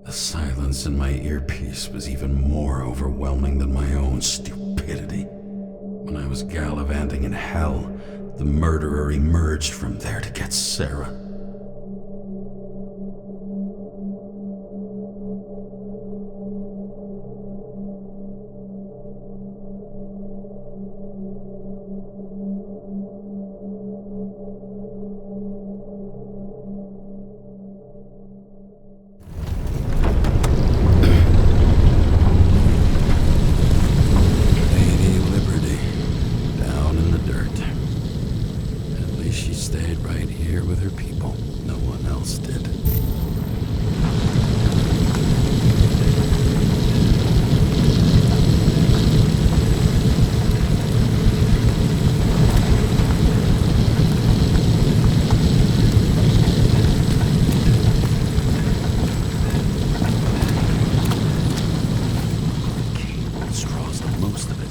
The silence in my earpiece was even more overwhelming than my own stupidity. When I was gallivanting in hell, the murderer emerged from there to get Sarah. She stayed right here with her people. No one else did. Cable straws the most of it.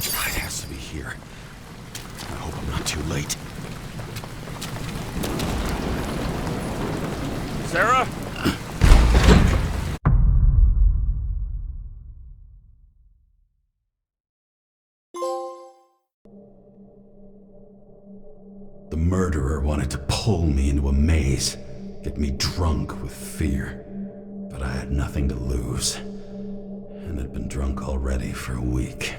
It has to be here. I hope I'm not too late. Sarah? The murderer wanted to pull me into a maze, get me drunk with fear. But I had nothing to lose, and had been drunk already for a week.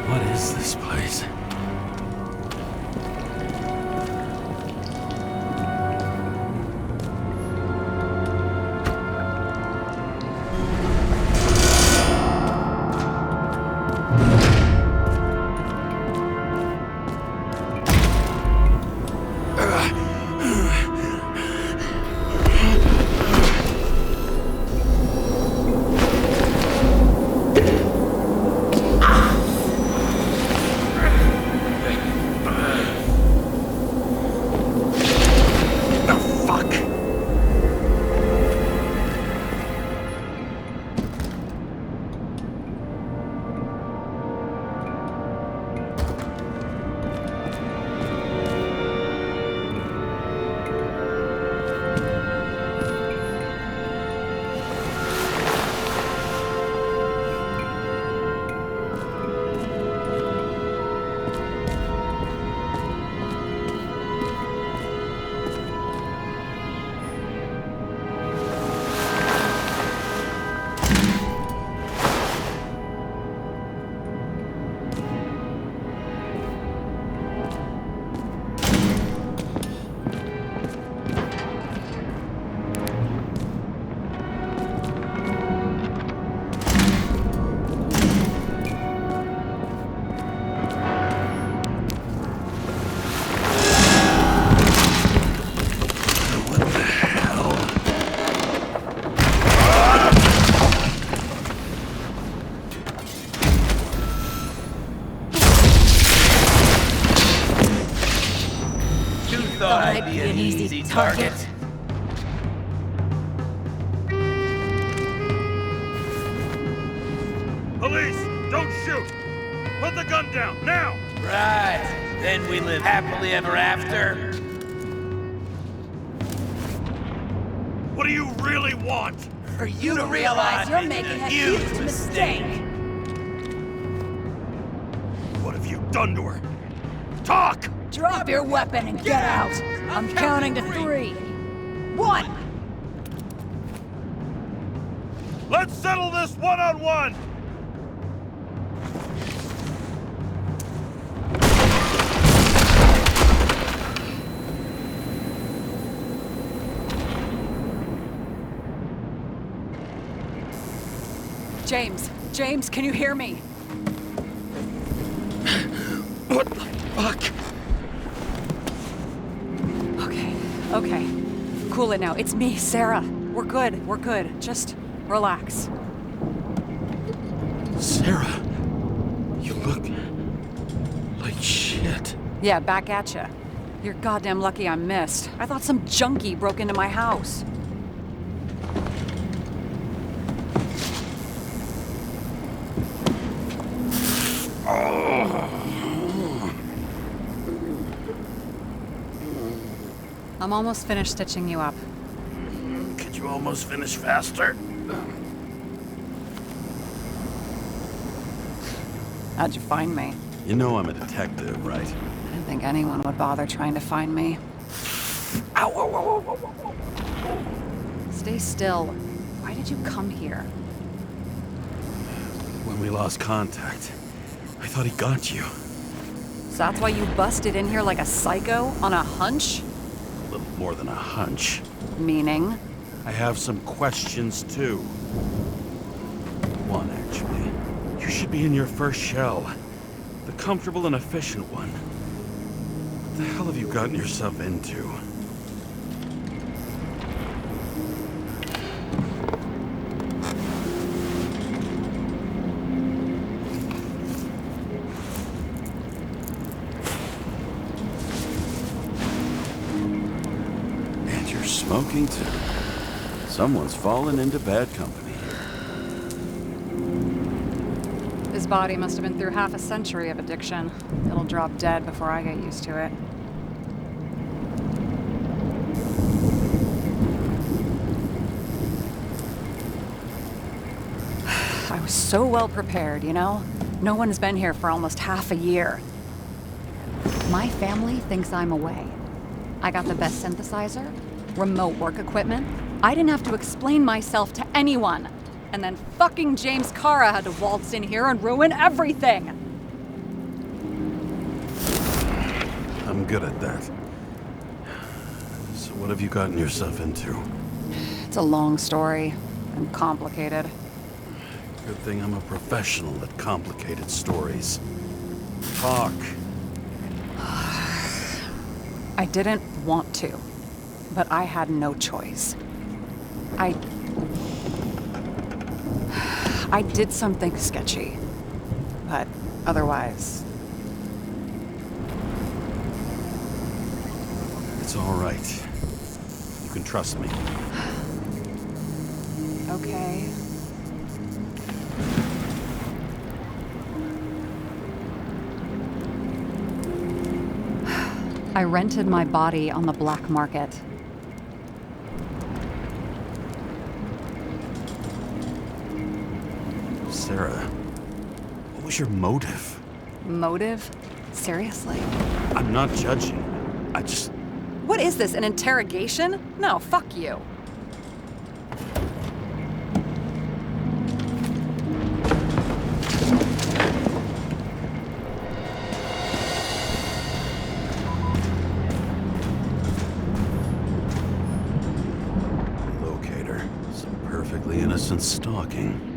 What is this place? Thought I'd be an easy target. Police, don't shoot! Put the gun down, now! Right. Then we live happily ever after. What do you really want? For you to realize you're making a huge mistake. What have you done to her? Talk! Drop your weapon and get out. I'm counting to 3. 1. Let's settle this one-on-one! James! James, can you hear me? What the fuck? Okay. Cool it now. It's me, Sarah. We're good. Just relax. Sarah, you look like shit. Yeah, back at ya. You're goddamn lucky I missed. I thought some junkie broke into my house. I'm almost finished stitching you up. Could you almost finish faster? How'd you find me? You know I'm a detective, right? I didn't think anyone would bother trying to find me. Ow, ow, ow, ow, ow, ow. Stay still. Why did you come here? When we lost contact, I thought he got you. So that's why you busted in here like a psycho on a hunch? A little more than a hunch. Meaning? I have some questions, too. One, actually. You should be in your first shell. The comfortable and efficient one. What the hell have you gotten yourself into? And you're smoking, too. Someone's fallen into bad company. His body must have been through half a century of addiction. It'll drop dead before I get used to it. I was so well prepared, you know? No one's been here for almost half a year. My family thinks I'm away. I got the best synthesizer, remote work equipment. I didn't have to explain myself to anyone. And then fucking James Cara had to waltz in here and ruin everything! I'm good at that. So what have you gotten yourself into? It's a long story and complicated. Good thing I'm a professional at complicated stories. Talk. I didn't want to, but I had no choice. I did something sketchy, but otherwise... It's all right. You can trust me. Okay. I rented my body on the black market. Sarah, what was your motive? Motive? Seriously? I'm not judging. I just... What is this, an interrogation? No, fuck you. Locator. Some perfectly innocent stalking.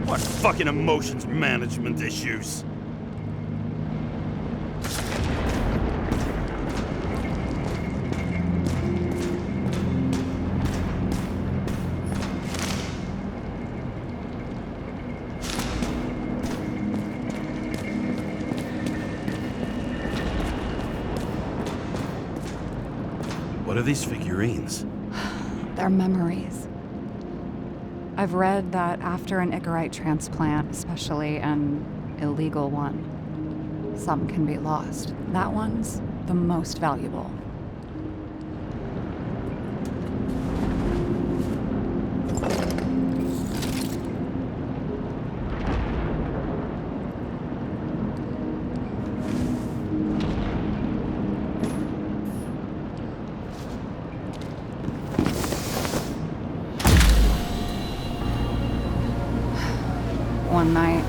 What fucking emotions management issues? What are these figurines? They're memories. I've read that after an Icarite transplant, especially an illegal one, some can be lost. That one's the most valuable. One night,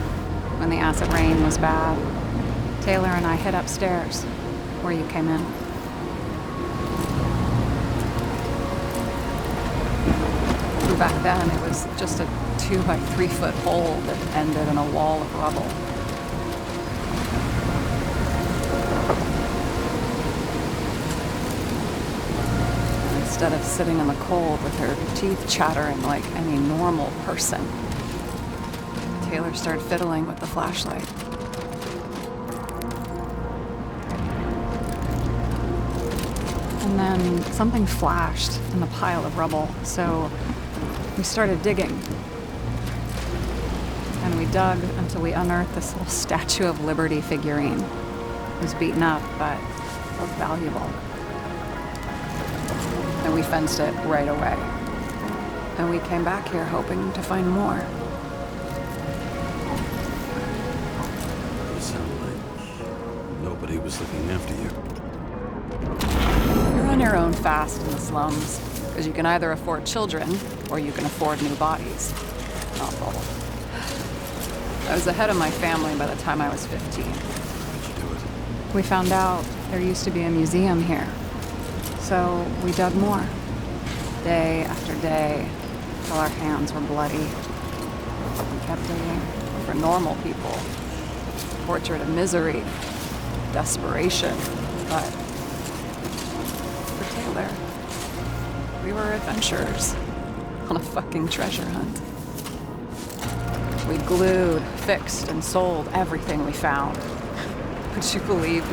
when the acid rain was bad, Taylor and I hid upstairs, where you came in. Back then, it was just a 2 by 3 foot hole that ended in a wall of rubble. Instead of sitting in the cold with her teeth chattering like any normal person, Taylor started fiddling with the flashlight. And then something flashed in the pile of rubble, so we started digging. And we dug until we unearthed this little Statue of Liberty figurine. It was beaten up, but looked valuable. And we fenced it right away. And we came back here hoping to find more. You sound like nobody was looking after you. You're on your own fast in the slums, because you can either afford children, or you can afford new bodies. Not both. I was ahead of my family by the time I was 15. How'd you do it? We found out there used to be a museum here. So we dug more. Day after day, till our hands were bloody. We kept digging for normal people. Portrait of misery, desperation, but for Taylor, we were adventurers on a fucking treasure hunt. We glued, fixed, and sold everything we found. Would you believe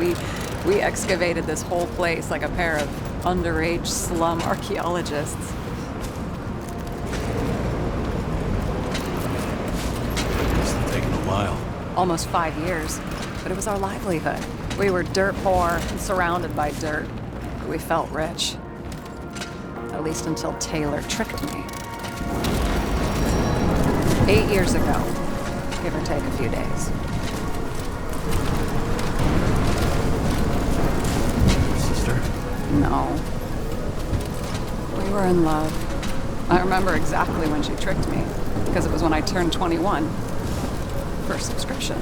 we excavated this whole place like a pair of underage slum archaeologists? Must have taken a while. Almost 5 years, but it was our livelihood. We were dirt poor and surrounded by dirt, but we felt rich. At least until Taylor tricked me. 8 years ago, give or take a few days. Sister? No. We were in love. I remember exactly when she tricked me, because it was when I turned 21. For a subscription.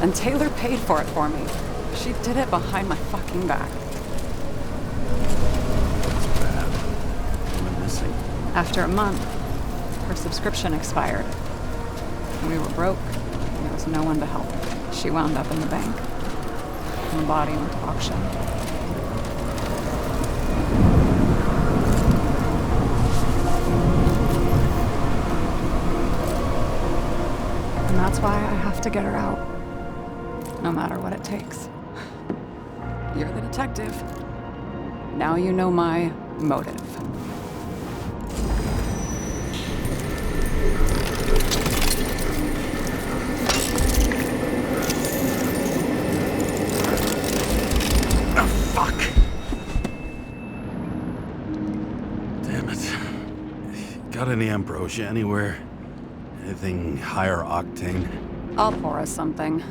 And Taylor paid for it for me. She did it behind my fucking back. That's bad. You went missing. After a month, her subscription expired. We were broke, and there was no one to help. She wound up in the bank, and the body went to auction. And that's why I have to get her out, no matter what it takes. You're the detective. Now you know my motive. Got any ambrosia anywhere? Anything higher octane? I'll pour us something.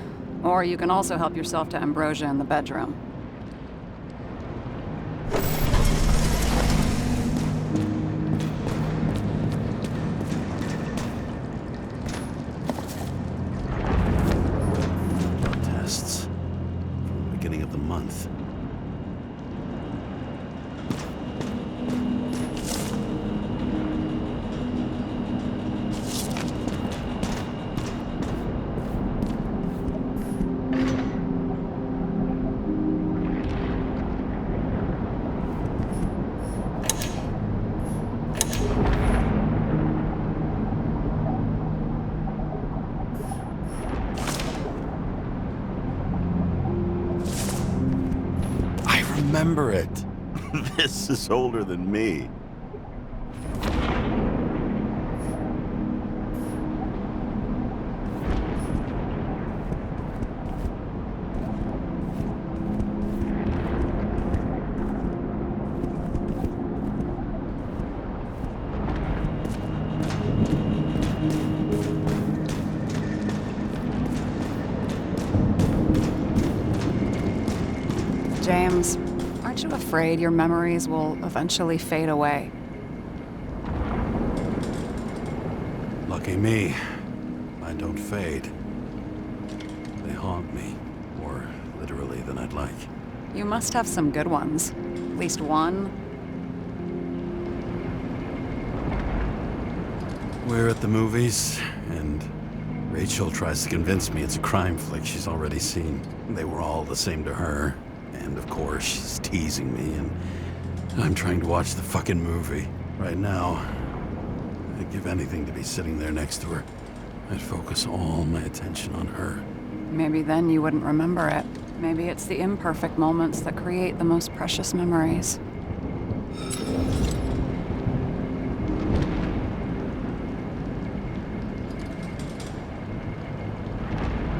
Or you can also help yourself to ambrosia in the bedroom. Tests. From the beginning of the month. Remember it. This is older than me. James, aren't you afraid your memories will eventually fade away? Lucky me. By don't fade. They haunt me, more literally than I'd like. You must have some good ones. At least one. We're at the movies, and Rachel tries to convince me it's a crime flick she's already seen. They were all the same to her, and of course she's teasing me, and I'm trying to watch the fucking movie. Right now, I'd give anything to be sitting there next to her. I'd focus all my attention on her. Maybe then you wouldn't remember it. Maybe it's the imperfect moments that create the most precious memories.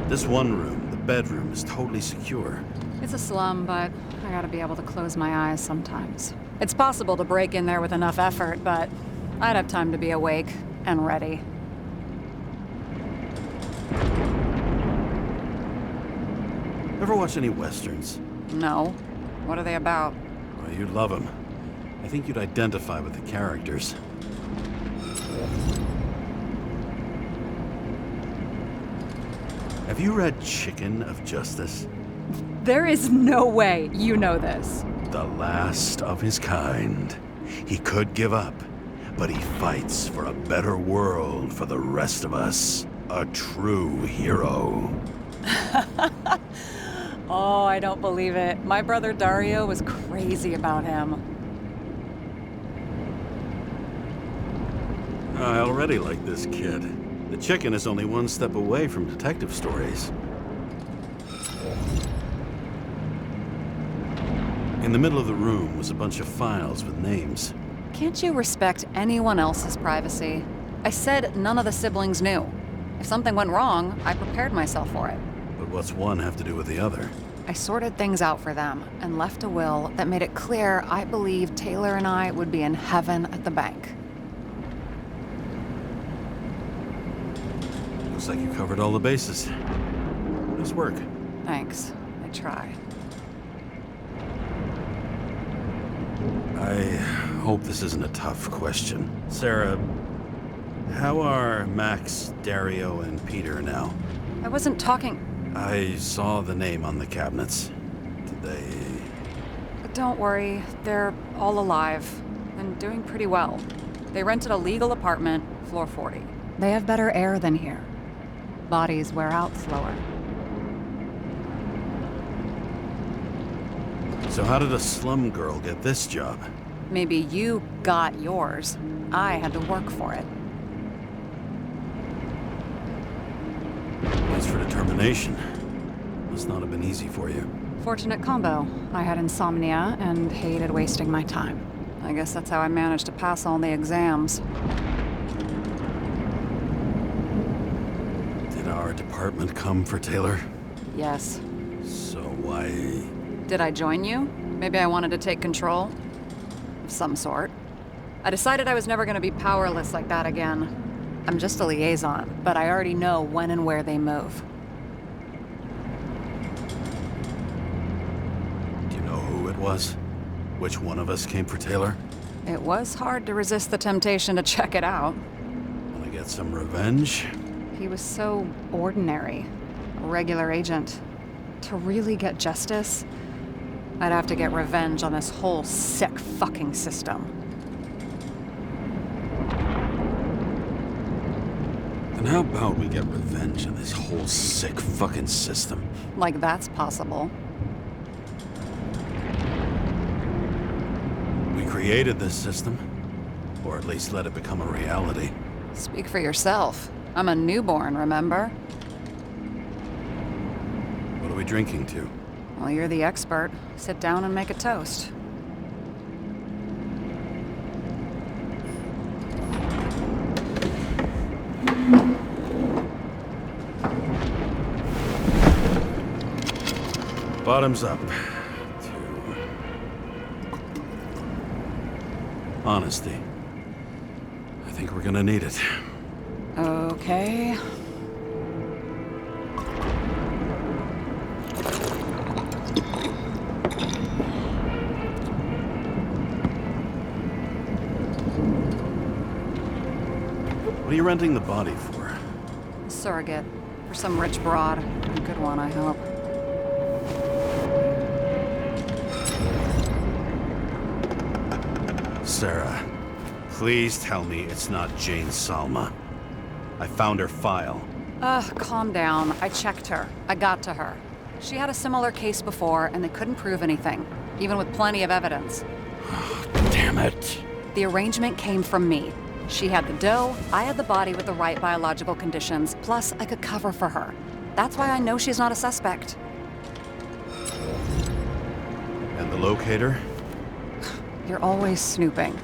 This one room, the bedroom, is totally secure. It's a slum, but I gotta be able to close my eyes sometimes. It's possible to break in there with enough effort, but I'd have time to be awake and ready. Ever watch any westerns? No. What are they about? Well, you'd love them. I think you'd identify with the characters. Have you read Chicken of Justice? There is no way you know this. The last of his kind. He could give up, but he fights for a better world for the rest of us. A true hero. Oh, I don't believe it. My brother Dario was crazy about him. I already like this kid. The Chicken is only one step away from detective stories. In the middle of the room was a bunch of files with names. Can't you respect anyone else's privacy? I said none of the siblings knew. If something went wrong, I prepared myself for it. But what's one have to do with the other? I sorted things out for them and left a will that made it clear I believed Taylor and I would be in heaven at the bank. Looks like you covered all the bases. Nice work. Thanks. I try. I hope this isn't a tough question. Sarah, how are Max, Dario, and Peter now? I wasn't talking... I saw the name on the cabinets. Did they... Don't worry, they're all alive and doing pretty well. They rented a legal apartment, floor 40. They have better air than here. Bodies wear out slower. So how did a slum girl get this job? Maybe you got yours. I had to work for it. Thanks for determination. Must not have been easy for you. Fortunate combo. I had insomnia and hated wasting my time. I guess that's how I managed to pass all the exams. Did our department come for Taylor? Yes. So why... Did I join you? Maybe I wanted to take control? Of some sort. I decided I was never going to be powerless like that again. I'm just a liaison, but I already know when and where they move. Do you know who it was? Which one of us came for Taylor? It was hard to resist the temptation to check it out. Want to get some revenge? He was so ordinary. A regular agent. To really get justice, I'd have to get revenge on this whole sick fucking system. And how about we get revenge on this whole sick fucking system? Like that's possible. We created this system. Or at least let it become a reality. Speak for yourself. I'm a newborn, remember? What are we drinking to? Well, you're the expert. Sit down and make a toast. Bottoms up. To honesty. I think we're gonna need it. Okay. What are you renting the body for? surrogate for some rich broad. A good one, I hope. Sarah, please tell me it's not Jane Salma. I found her file. Calm down. I checked her. I got to her. She had a similar case before, and they couldn't prove anything, even with plenty of evidence. Damn it. The arrangement came from me. She had the dough, I had the body with the right biological conditions, plus I could cover for her. That's why I know she's not a suspect. And the locator? You're always snooping.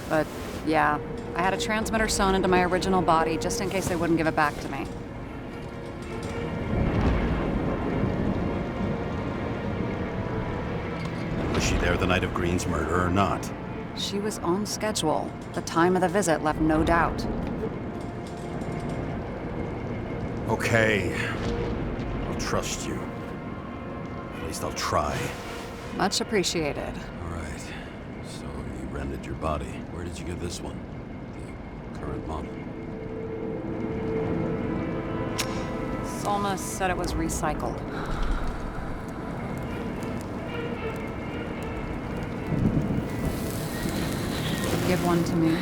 But yeah, I had a transmitter sewn into my original body just in case they wouldn't give it back to me. Was she there the night of Green's murder or not? She was on schedule. The time of the visit left no doubt. Okay. I'll trust you. At least I'll try. Much appreciated. All right. So you rented your body. Where did you get this one? The current model. Salma said it was recycled. Give one to me.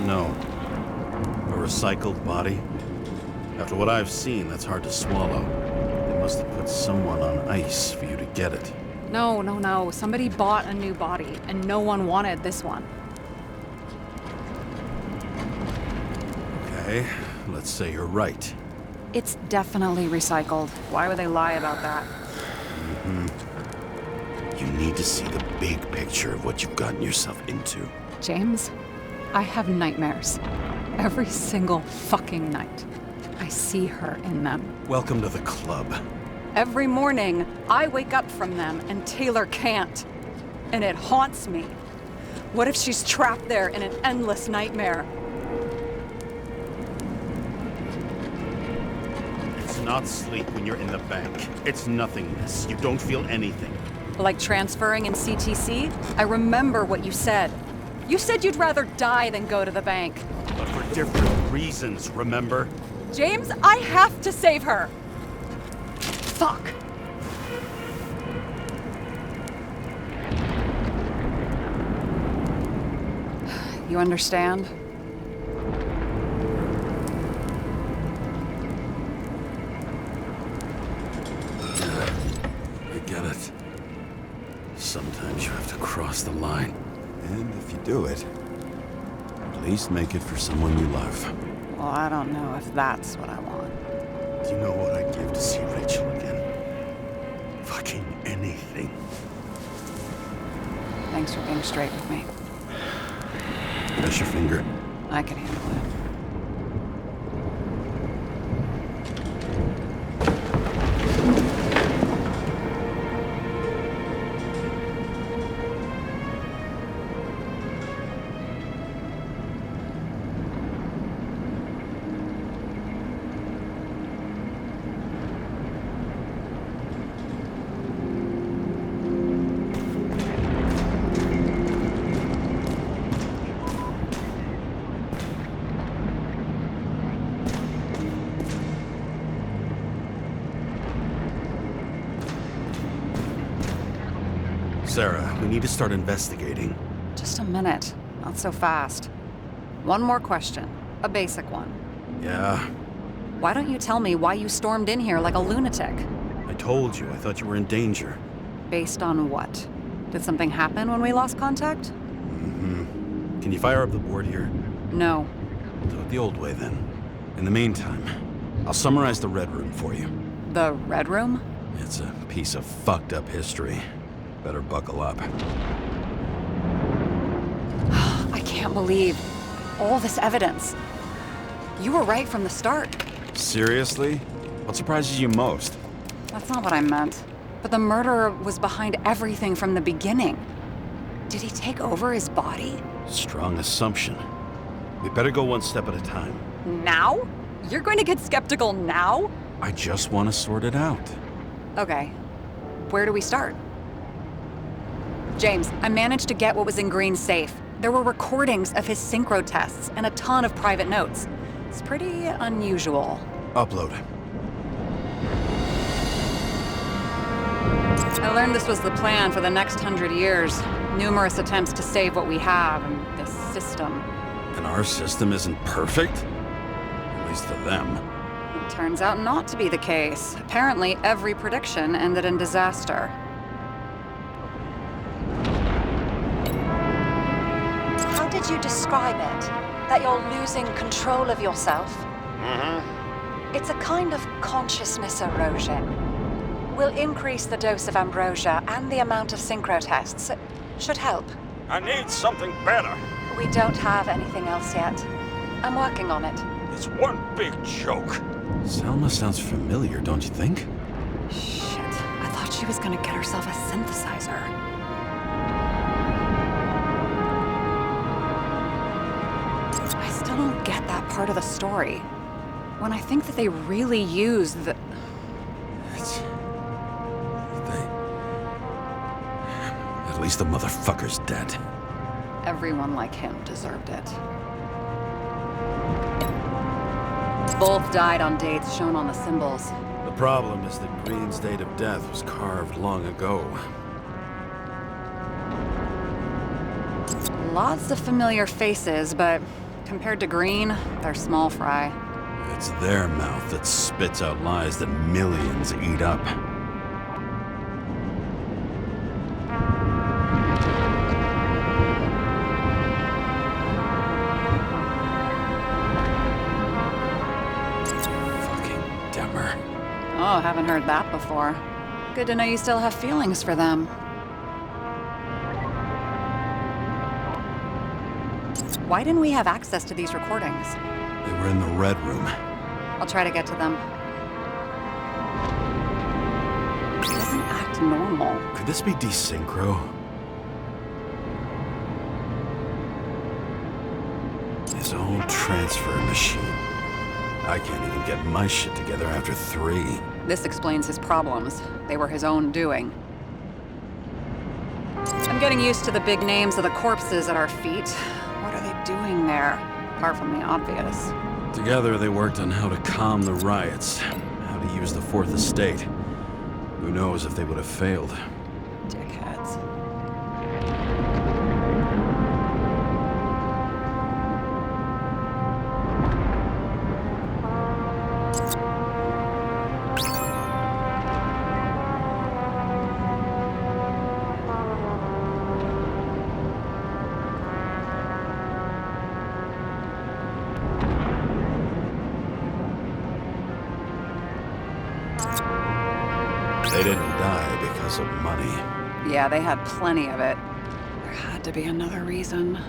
No. A recycled body? After what I've seen, that's hard to swallow. They must have put someone on ice for you to get it. No. Somebody bought a new body, and no one wanted this one. Okay, let's say you're right. It's definitely recycled. Why would they lie about that? You need to see the big picture of what you've gotten yourself into. James, I have nightmares. Every single fucking night. I see her in them. Welcome to the club. Every morning, I wake up from them and Taylor can't. And it haunts me. What if she's trapped there in an endless nightmare? It's not sleep when you're in the bank. It's nothingness. You don't feel anything. Like transferring in CTC? I remember what you said. You said you'd rather die than go to the bank. But for different reasons, remember? James, I have to save her! Fuck! You understand? I get it. Sometimes you have to cross the line. And if you do it, at least make it for someone you love. Well, I don't know if that's what I want. Do you know what I'd give to see Rachel again? Fucking anything. Thanks for being straight with me. Press your finger. I can handle it. Sarah, we need to start investigating. Just a minute. Not so fast. One more question. A basic one. Yeah, Why don't you tell me why you stormed in here like a lunatic? I told you. I thought you were in danger. Based on what? Did something happen when we lost contact? Can you fire up the board here? No. Do it the old way, then. In the meantime, I'll summarize the Red Room for you. The Red Room? It's a piece of fucked up history. Better buckle up. I can't believe all this evidence. You were right from the start. Seriously? What surprises you most? That's not what I meant. But the murderer was behind everything from the beginning. Did he take over his body? Strong assumption. We better go one step at a time. Now? You're going to get skeptical now? I just want to sort it out. Okay. Where do we start? James, I managed to get what was in Green's safe. There were recordings of his synchro tests and a ton of private notes. It's pretty unusual. Upload. I learned this was the plan for the next 100 years. Numerous attempts to save what we have in this system. And our system isn't perfect? At least to them. It turns out not to be the case. Apparently, every prediction ended in disaster. How did you describe it? That you're losing control of yourself? Mm-hmm. It's a kind of consciousness erosion. We'll increase the dose of ambrosia and the amount of synchro tests. It should help. I need something better. We don't have anything else yet. I'm working on it. It's one big joke. Selma sounds familiar, don't you think? Shit, I thought she was gonna get herself a synthesizer. I still don't get that part of the story. When I think that they really used the... It's... At least the motherfucker's dead. Everyone like him deserved it. Both died on dates shown on the symbols. The problem is that Green's date of death was carved long ago. Lots of familiar faces, but compared to Green, they're small fry. It's their mouth that spits out lies that millions eat up. Oh, haven't heard that before. Good to know you still have feelings for them. Why didn't we have access to these recordings? They were in the Red Room. I'll try to get to them. He doesn't act normal. Could this be desynchro? His own transfer machine. I can't even get my shit together after 3. This explains his problems. They were his own doing. I'm getting used to the big names of the corpses at our feet. What are they doing there? Apart from the obvious. Together they worked on how to calm the riots, how to use the Fourth Estate. Who knows if they would have failed. Dickheads. They didn't die because of money. Yeah, they had plenty of it. There had to be another reason.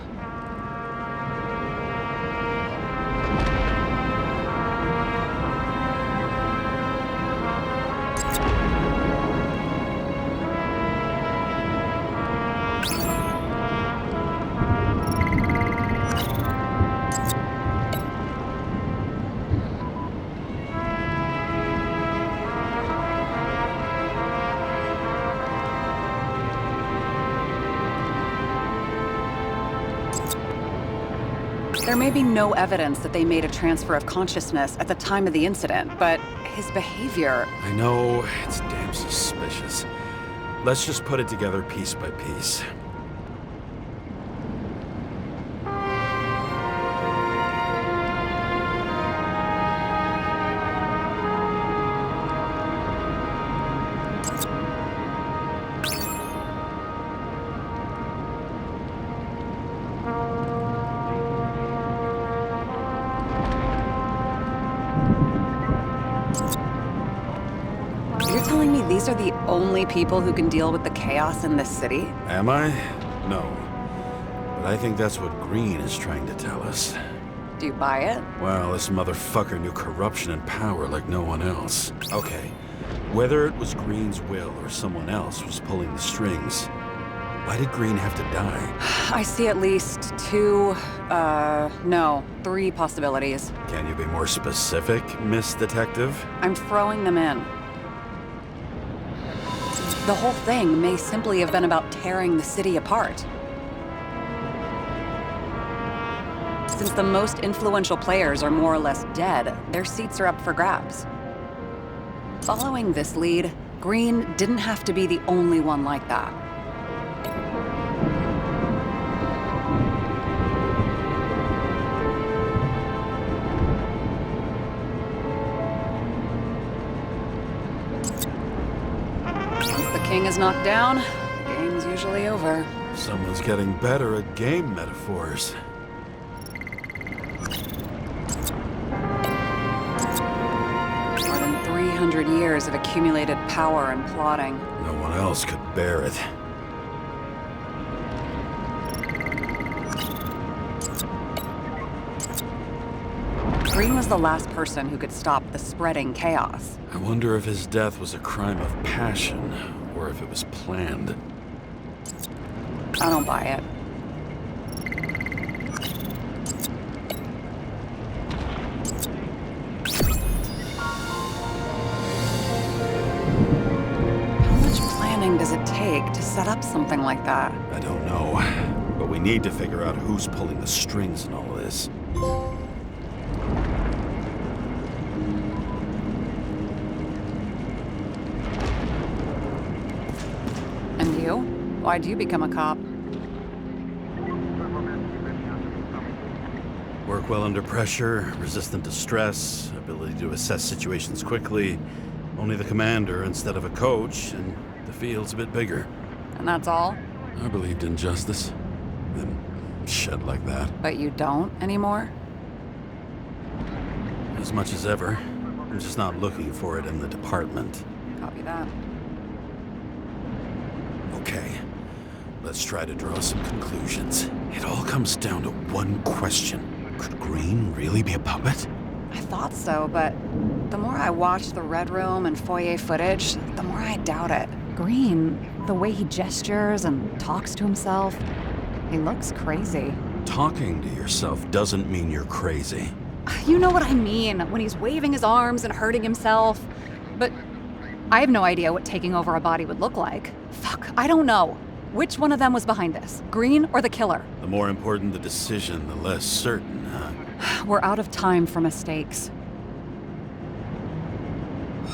There may be no evidence that they made a transfer of consciousness at the time of the incident, but his behavior... I know, it's damn suspicious. Let's just put it together piece by piece. You're telling me these are the only people who can deal with the chaos in this city? Am I? No. But I think that's what Green is trying to tell us. Do you buy it? Well, this motherfucker knew corruption and power like no one else. Okay, whether it was Green's will or someone else was pulling the strings, why did Green have to die? I see at least 3 possibilities. Can you be more specific, Miss Detective? I'm throwing them in. The whole thing may simply have been about tearing the city apart. Since the most influential players are more or less dead, their seats are up for grabs. Following this lead, Green didn't have to be the only one like that. Once the king is knocked down, the game's usually over. Someone's getting better at game metaphors. More than 300 years of accumulated power and plotting. No one else could bear it. Green was the last person who could stop the spreading chaos. I wonder if his death was a crime of passion, or if it was planned. I don't buy it. How much planning does it take to set up something like that? I don't know, but we need to figure out who's pulling the strings in all of this. And you? Why'd you become a cop? Work well under pressure, resistant to stress, ability to assess situations quickly. Only the commander instead of a coach, and the field's a bit bigger. And that's all? I believed in justice. Then shed like that. But you don't anymore? As much as ever. I'm just not looking for it in the department. Copy that. Okay, let's try to draw some conclusions. It all comes down to one question. Could Green really be a puppet? I thought so, but the more I watch the Red Room and foyer footage, the more I doubt it. Green, the way he gestures and talks to himself, he looks crazy. Talking to yourself doesn't mean you're crazy. You know what I mean, when he's waving his arms and hurting himself. But I have no idea what taking over a body would look like. Fuck, I don't know. Which one of them was behind this? Green or the killer? The more important the decision, the less certain, huh? We're out of time for mistakes.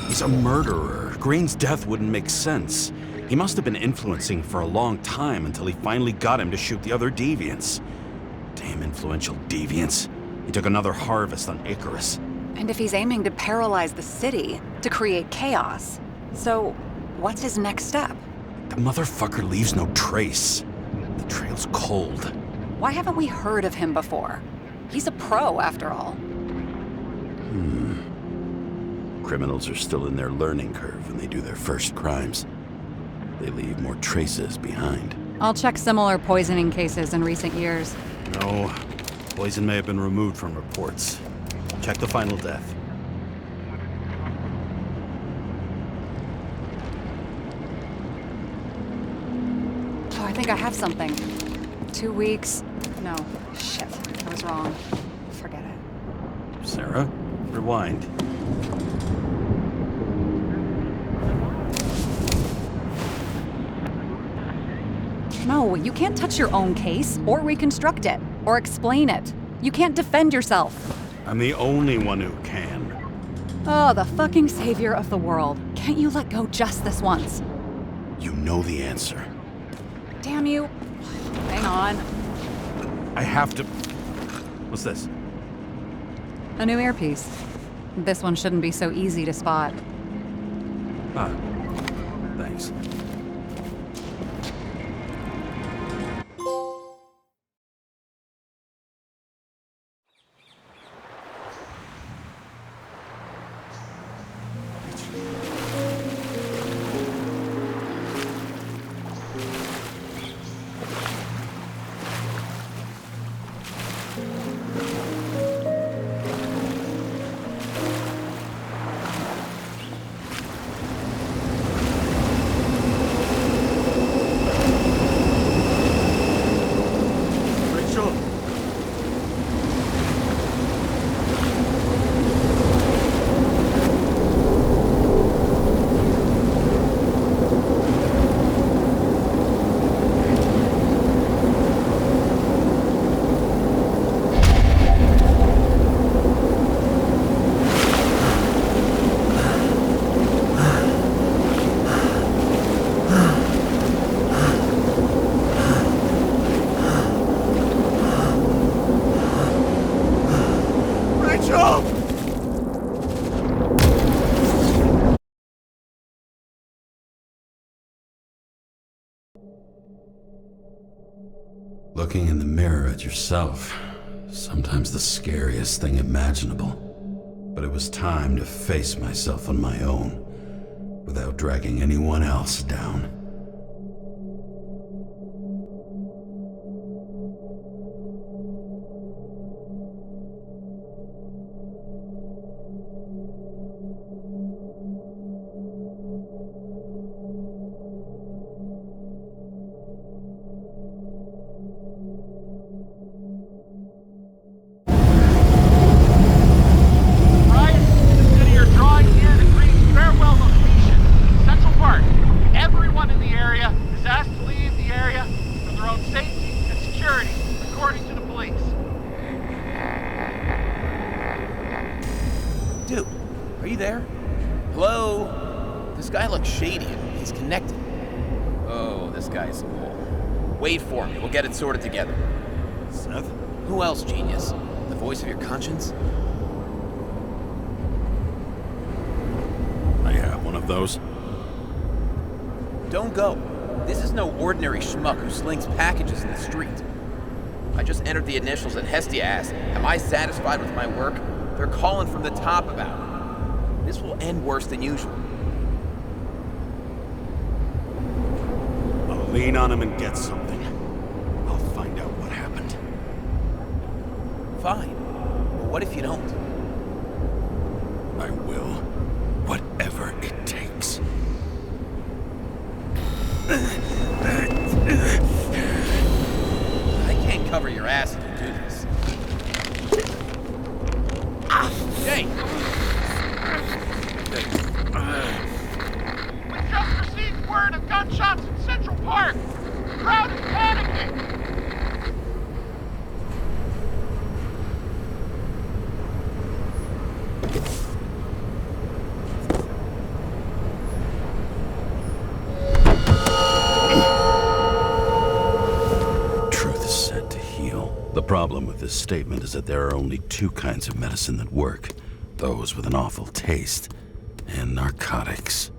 He's a murderer. Green's death wouldn't make sense. He must have been influencing for a long time until he finally got him to shoot the other deviants. Damn influential deviants. He took another harvest on Icarus. And if he's aiming to paralyze the city, to create chaos, so what's his next step? The motherfucker leaves no trace. The trail's cold. Why haven't we heard of him before? He's a pro, after all. Criminals are still in their learning curve when they do their first crimes. They leave more traces behind. I'll check similar poisoning cases in recent years. No, poison may have been removed from reports. Check the final death. Oh, I think I have something. 2 weeks. No, shit. I was wrong. Forget it. Sarah, rewind. No, you can't touch your own case, or reconstruct it, or explain it. You can't defend yourself. I'm the only one who can. Oh, the fucking savior of the world. Can't you let go just this once? You know the answer. Damn you. Hang on. I have to... What's this? A new earpiece. This one shouldn't be so easy to spot. Ah, thanks. Looking in the mirror at yourself, sometimes the scariest thing imaginable. But it was time to face myself on my own, without dragging anyone else down. Dude, are you there? Hello? This guy looks shady and he's connected. Oh, this guy's cool. Wait for me, we'll get it sorted together. Seth? Who else, genius? The voice of your conscience? I have one of those. Don't go. This is no ordinary schmuck who slings packages in the street. I just entered the initials and Hestia asked, am I satisfied with my work? They're calling from the top about it. This will end worse than usual. I'll lean on him and get something. I'll find out what happened. Fine. But what if you don't? I will. Whatever it takes. I can't cover your ass if you do this. Hey! We just received word of gunshots in Central Park. The crowd is panicking. Truth is said to heal. The problem with this statement is that there are only two kinds of medicine that work. Those with an awful taste, and narcotics.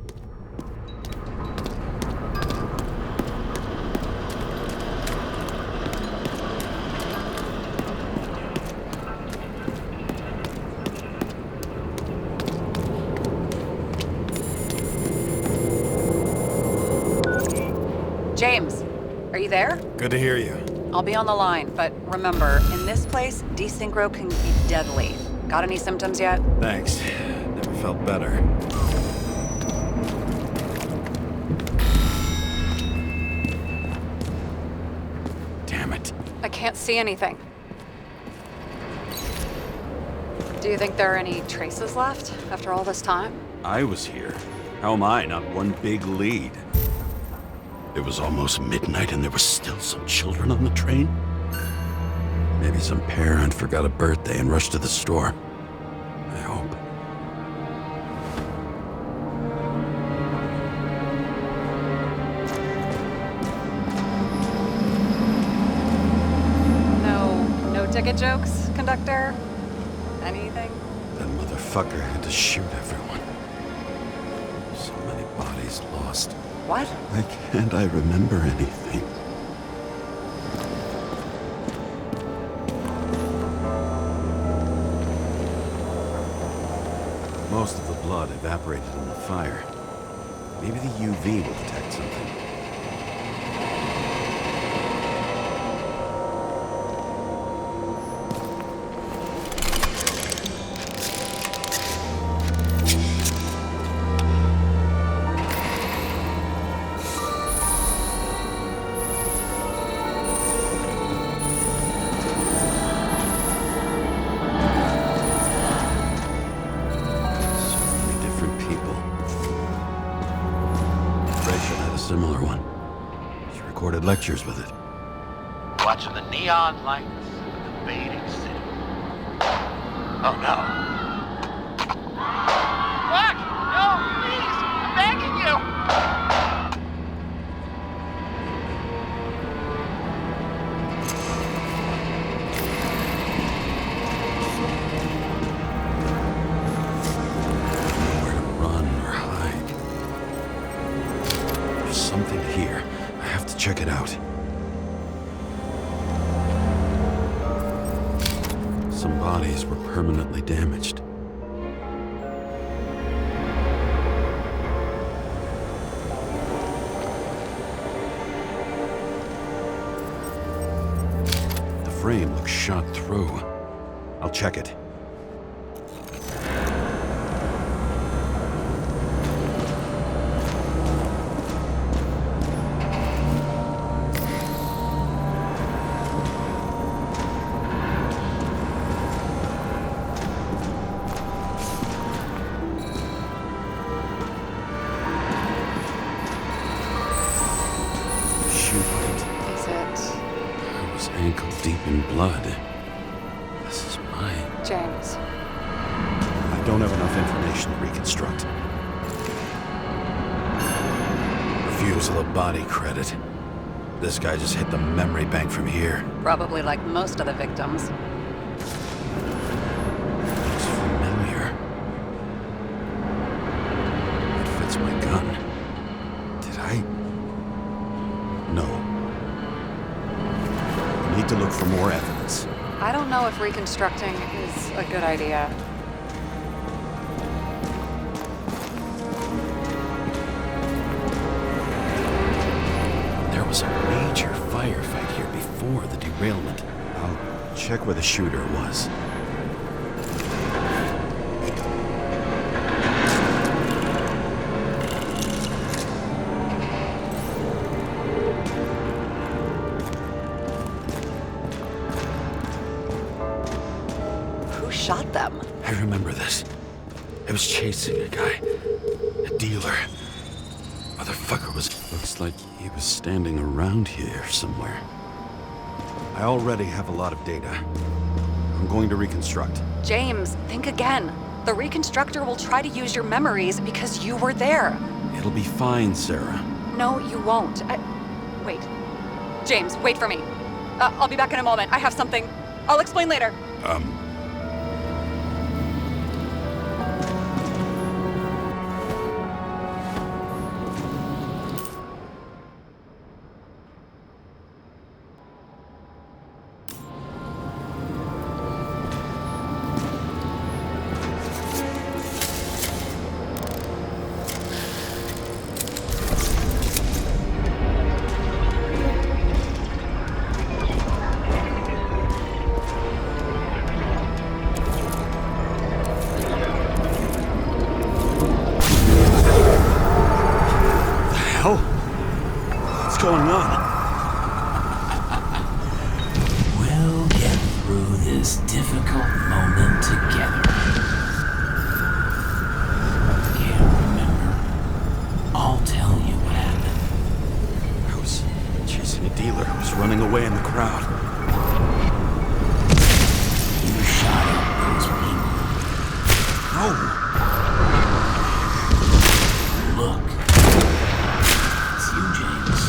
James, are you there? Good to hear you. I'll be on the line, but remember, in this place, desynchro can be deadly. Got any symptoms yet? Thanks. Never felt better. Damn it. I can't see anything. Do you think there are any traces left after all this time? I was here. How am I not one big lead? It was almost midnight and there were still some children on the train? Maybe some parent forgot a birthday and rushed to the store. I hope. No ticket jokes, conductor? Anything? That motherfucker had to shoot everyone. So many bodies lost. What? Why can't I remember anything? Most of the blood evaporated in the fire. Maybe the UV will detect something. Similar one. She recorded lectures with it. Watching the neon lights of the fading city. Oh no. What? No, please! I'm begging you! Nowhere to run or hide. There's something here. I have to check it out. Some bodies were permanently damaged. The frame looks shot through. I'll check it. Ankle deep in blood. This is mine. James. I don't have enough information to reconstruct. Refusal of body credit. This guy just hit the memory bank from here. Probably like most of the victims. Looks familiar. It fits my gun. Did I? No. Need to look for more evidence. I don't know if reconstructing is a good idea. There was a major firefight here before the derailment. I'll check where the shooter was. Shot them. I remember this. I was chasing a guy. A dealer. Motherfucker looks like he was standing around here somewhere. I already have a lot of data. I'm going to reconstruct. James, think again. The reconstructor will try to use your memories because you were there. It'll be fine, Sarah. No, you won't. Wait. James, wait for me. I'll be back in a moment. I have something. I'll explain later. What's going on? We'll get through this difficult moment together. Can't remember. I'll tell you what happened. I was chasing a dealer who was running away in the crowd. You shot at those people. No! Look. It's you, James.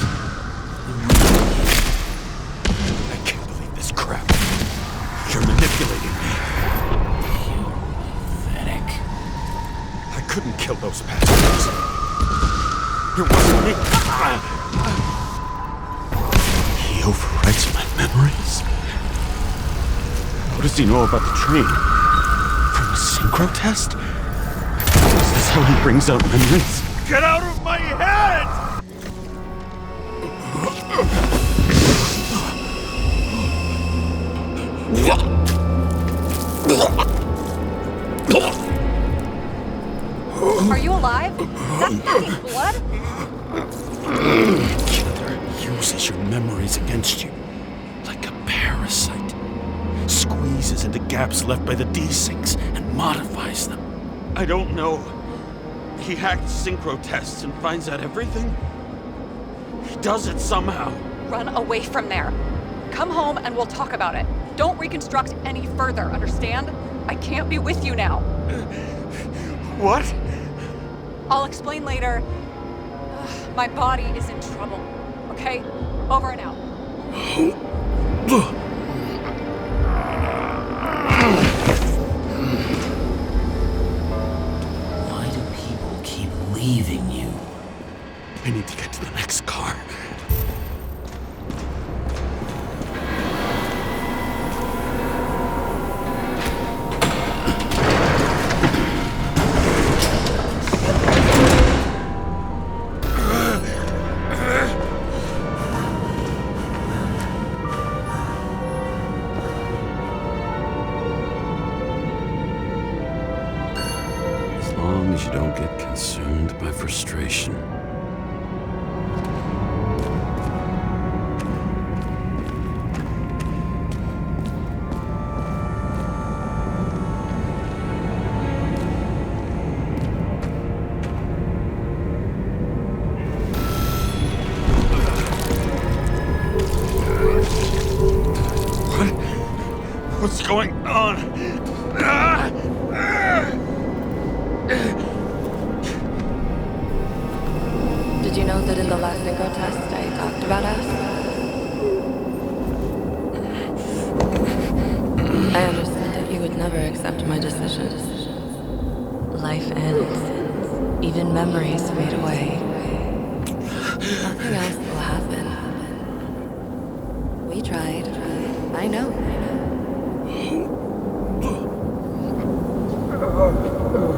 I can't believe this crap. You're manipulating me. You're pathetic. I couldn't kill those passengers. It wasn't me. He overwrites my memories. What does he know about the train? From a synchro test? Is this how he brings out memories? Get out of my head! Are you alive? That's fucking blood? Killer uses your memories against you. Like a parasite. Squeezes into gaps left by the desyncs and modifies them. I don't know. He hacked synchro tests and finds out everything? He does it somehow. Run away from there. Come home and we'll talk about it. Don't reconstruct any further, understand? I can't be with you now. What? I'll explain later. My body is in trouble, okay? Over and out. Why do people keep leaving you? I need to get to the next car. as you don't get consumed by frustration. What's going on? Did you know that in the last synchro test I talked about us? I understood that you would never accept my decisions. Life ends. Even memories fade away. Nothing else will happen. We tried. I know.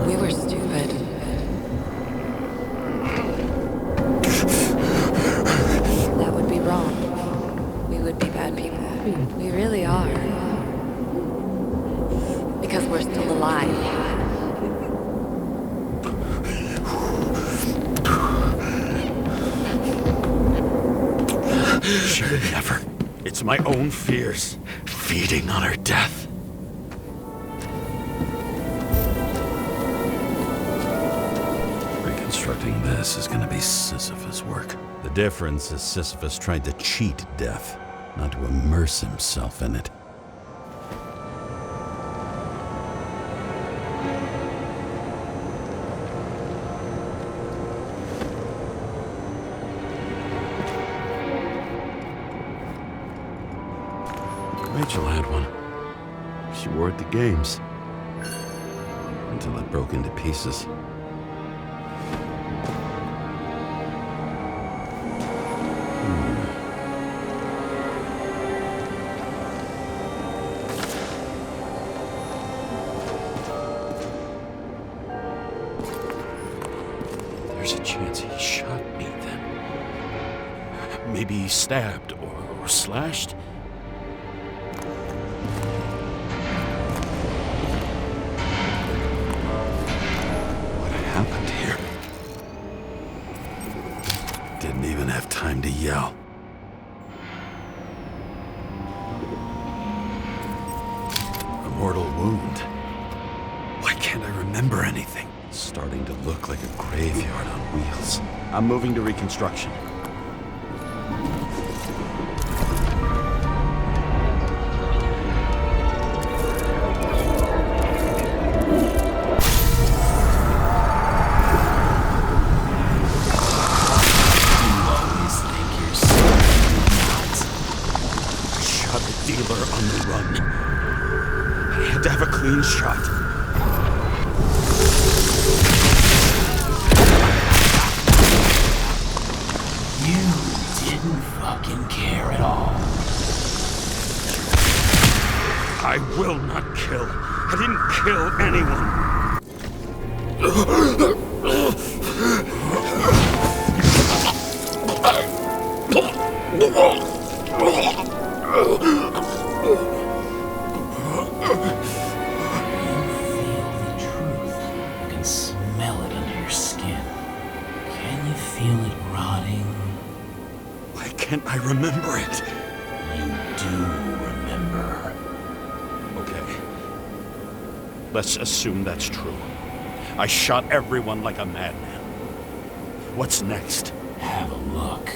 We were stupid. That would be wrong. We would be bad people. We really are. Because we're still alive. Should never. It's my own fears, feeding on her death. Reconstructing this is gonna be Sisyphus work. The difference is Sisyphus tried to cheat death, not to immerse himself in it. Rachel had one. She wore it to games. Until it broke into pieces. There's a chance he shot me then. Maybe stabbed or slashed. Happened here? Didn't even have time to yell. A mortal wound. Why can't I remember anything? It's starting to look like a graveyard on wheels. I'm moving to reconstruction. Dealer on the run. I had to have a clean shot. You didn't fucking care at all. I will not kill. I didn't kill anyone. Can't I remember it? You do remember. Okay. Let's assume that's true. I shot everyone like a madman. What's next? Have a look.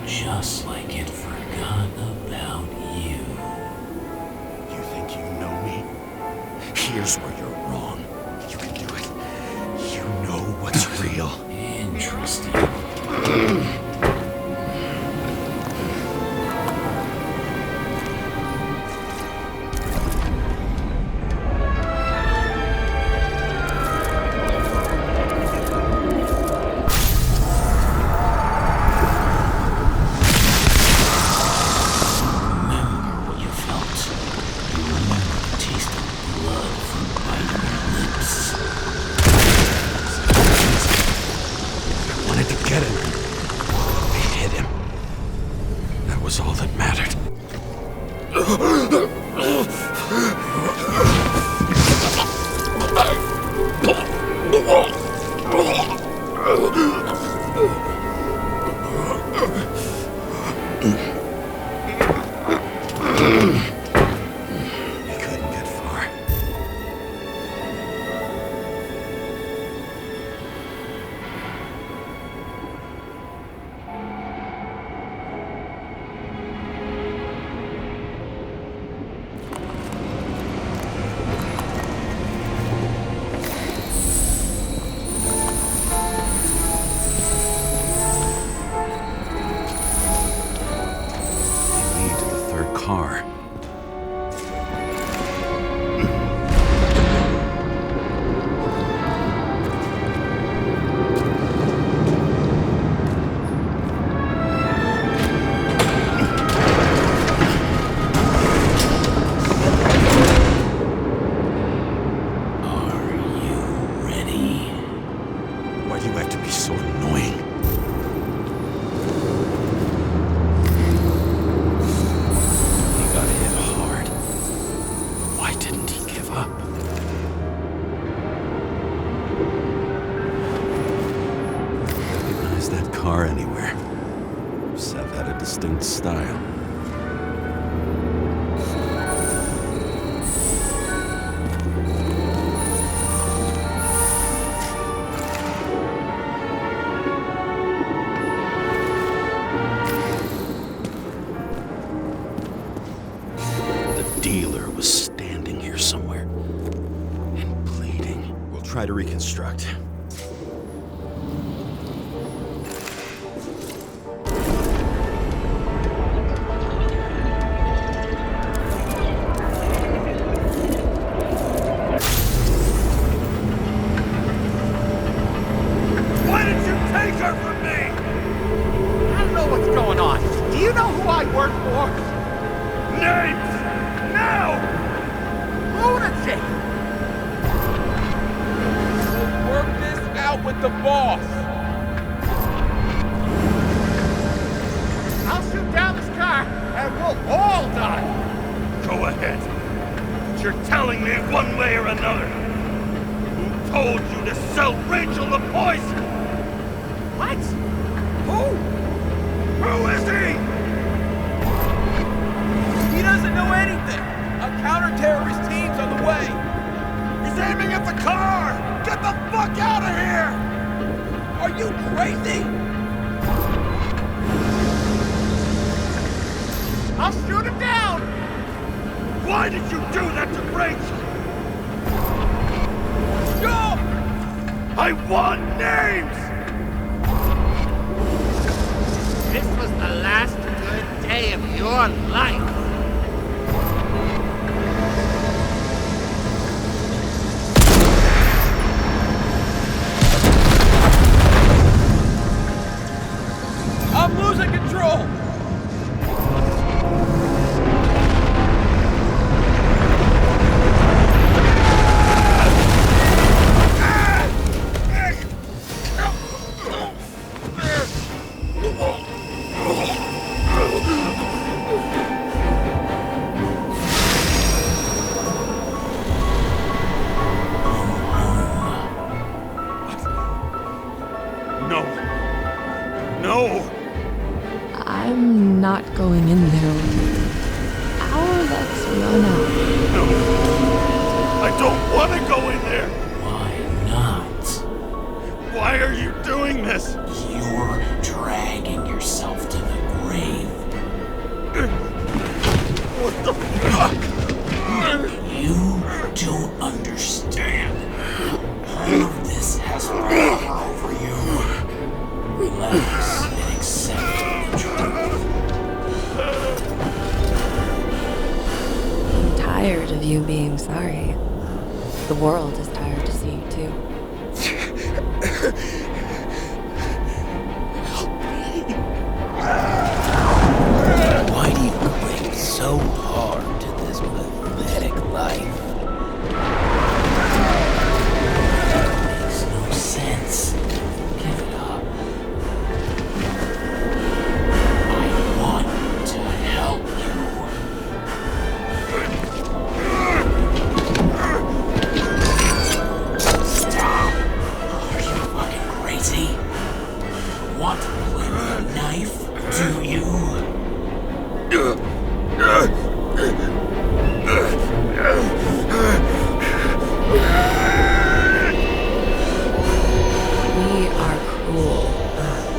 Just like it forgot about you. You think you know me? Here's where you're wrong. was all that mattered. He couldn't get far. Lead to the third car. Are you ready? Why do you have to be so annoying? He got hit hard. Why didn't he give up? Recognize that car anywhere. Seth had a distinct style. The dealer was standing here somewhere and bleeding. We'll try to reconstruct. Why did you take her from me? I don't know what's going on. Do you know who I work for? Names! Now! Lunatic! We'll work this out with the boss. I'll shoot down this car and we'll all die. Go ahead. But you're telling me one way or another. Who told you to sell Rachel the poison? What? Who? Who is he? He doesn't know anything. A counter-terrorist team's on the way. He's aiming at the car! Get the fuck out of here! Are you crazy? I'll shoot him down! Why did you do that to Rachel? Stop! I want names! This was the last good day of your life. I'm losing control. No. No! I'm not going in there with you. Our luck's run out. No! I don't want to go in there! Why not? Why are you doing this? You're dragging yourself to the grave. What the fuck? You don't understand. All of this has power over you. Relax and accept the truth. I'm tired of you being sorry. The world is tired to see you too. Why do you cling so hard to this pathetic life? It makes no sense. Give it up. I want to We are cruel.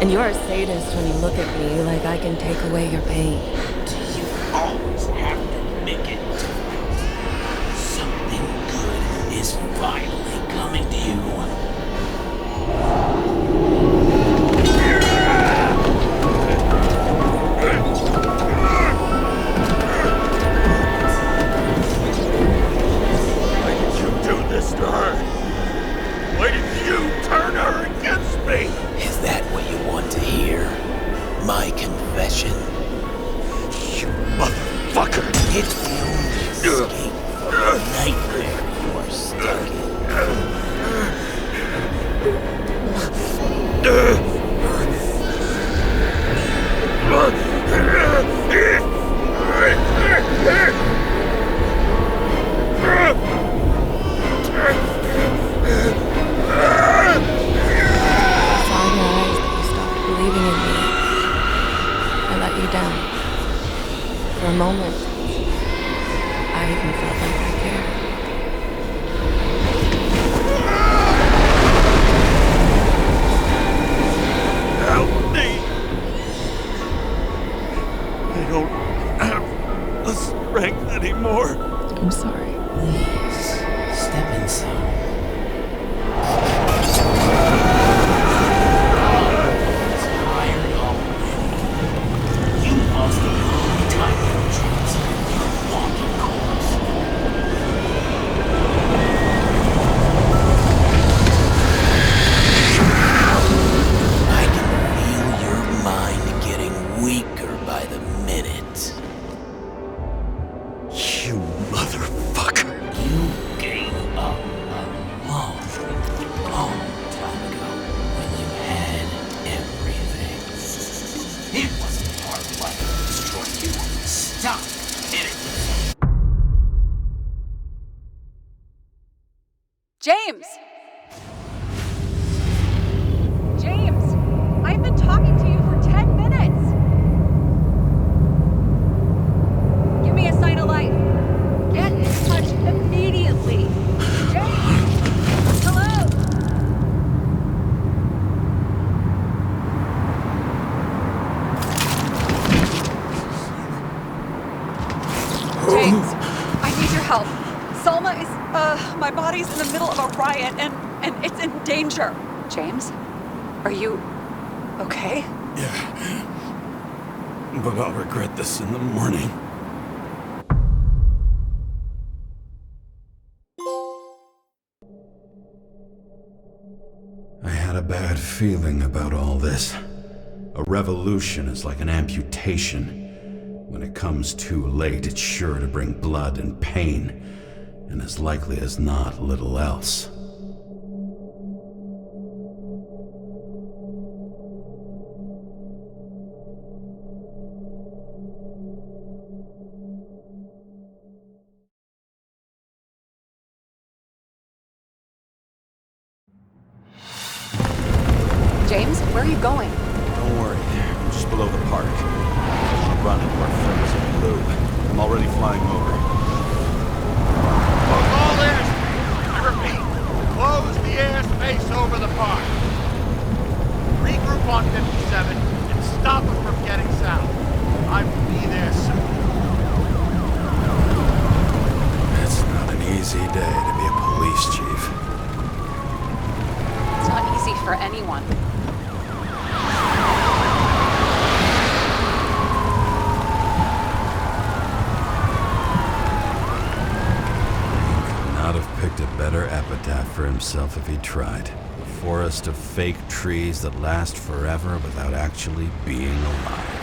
And you're a sadist when you look at me like I can take away your pain. Do you always have to make it? Something good is finally coming to you. Why did you do this to her? Why did you turn her against me? Is that what you want to hear? My confession? You motherfucker! It's the only escape from the nightmare you are stuck in. I saw in your eyes that you stopped believing in me. I let you down. For a moment, I even felt like I cared. Help me! I don't have the strength anymore. I'm sorry. Please, step inside. Tired already. You lost the only time you were chance. Your walking corpse. I can feel your mind getting weaker by the minute. You motherfucker! You gave up a long, long time ago when you had everything. It wasn't hard life that destroyed you. Stop hitting yourself. James! James! I've been talking to you for 10 minutes! Give me a sign of life. Get in touch immediately. James! Hello? James, I need your help. Salma is, my body's in the middle of a riot and it's in danger. James? Are you okay? Yeah. But I'll regret this in the morning. I had a bad feeling about all this. A revolution is like an amputation. When it comes too late, it's sure to bring blood and pain, and as likely as not, little else. James, where are you going? Don't worry, I'm just below the park. I'll run into our friends in blue. I'm already flying over. Close all airspace. I repeat, close the airspace over the park. Regroup on 57 and stop them from getting south. I will be there soon. It's not an easy day to be a police chief. It's not easy for anyone. Not have picked a better epitaph for himself if he tried. A forest of fake trees that last forever without actually being alive.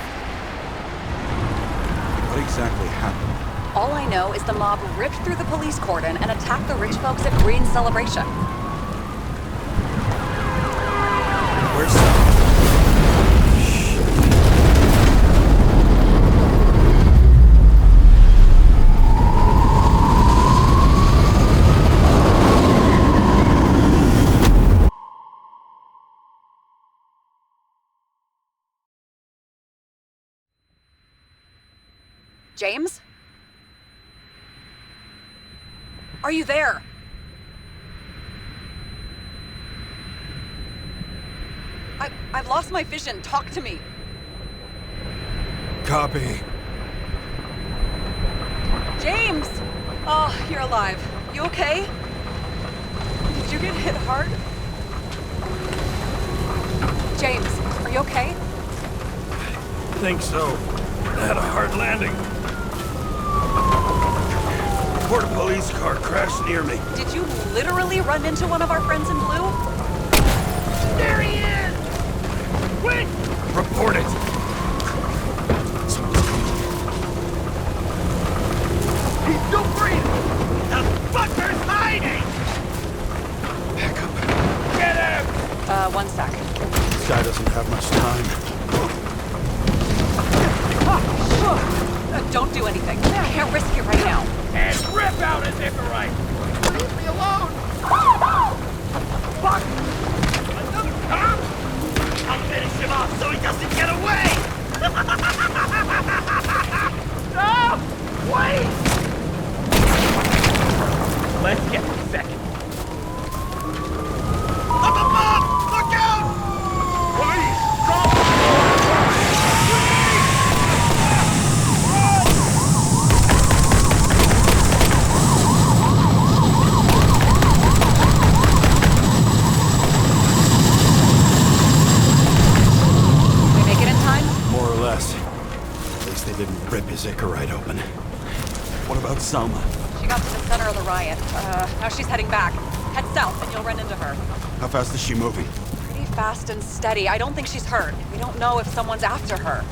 What exactly happened? All I know is the mob ripped through the police cordon and attacked the rich folks at Green's celebration. Where's the... James? Are you there? I've lost my vision. Talk to me. Copy. James! Oh, you're alive. You okay? Did you get hit hard? James, are you okay? Think so. Had a hard landing. Border police car crashed near me. Did you literally run into one of our friends in blue? There he is! Quick! Report it! He's still breathing! The fucker's hiding! Back up. Get him! One sec. This guy doesn't have much time. Don't do anything. I can't risk it right now. And rip out his Icarite! Leave me alone! Fuck! Another cop? I'll finish him off so he doesn't get away! No! Wait! Let's get the second. Up above! Look out! Police! Drop! We make it in time? More or less. At least they didn't rip his Icarite open. What about Selma? She got to the center of the riot. Now she's heading back. Head south and you'll run into her. How fast is she moving? Pretty fast and steady. I don't think she's hurt. We don't know if someone's after her.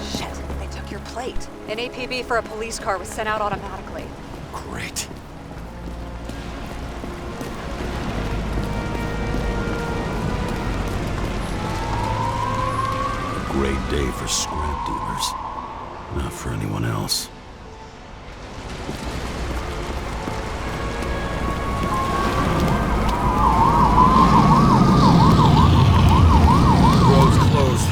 Shit, they took your plate. An APB for a police car was sent out automatically. Great. A great day for scrap dealers. Not for anyone else. Road's closed.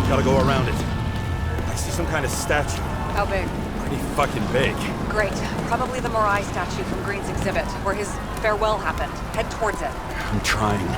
Gotta go around it. I see some kind of statue. How big? Pretty fucking big. Great. Probably the Morai statue from Green's exhibit, where his farewell happened. Head towards it. I'm trying.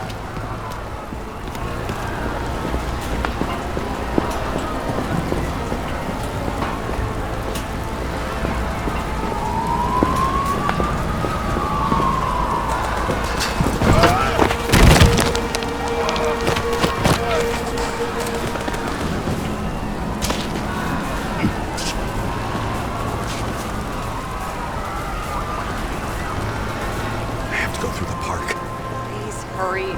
I have to go through the park. Please hurry.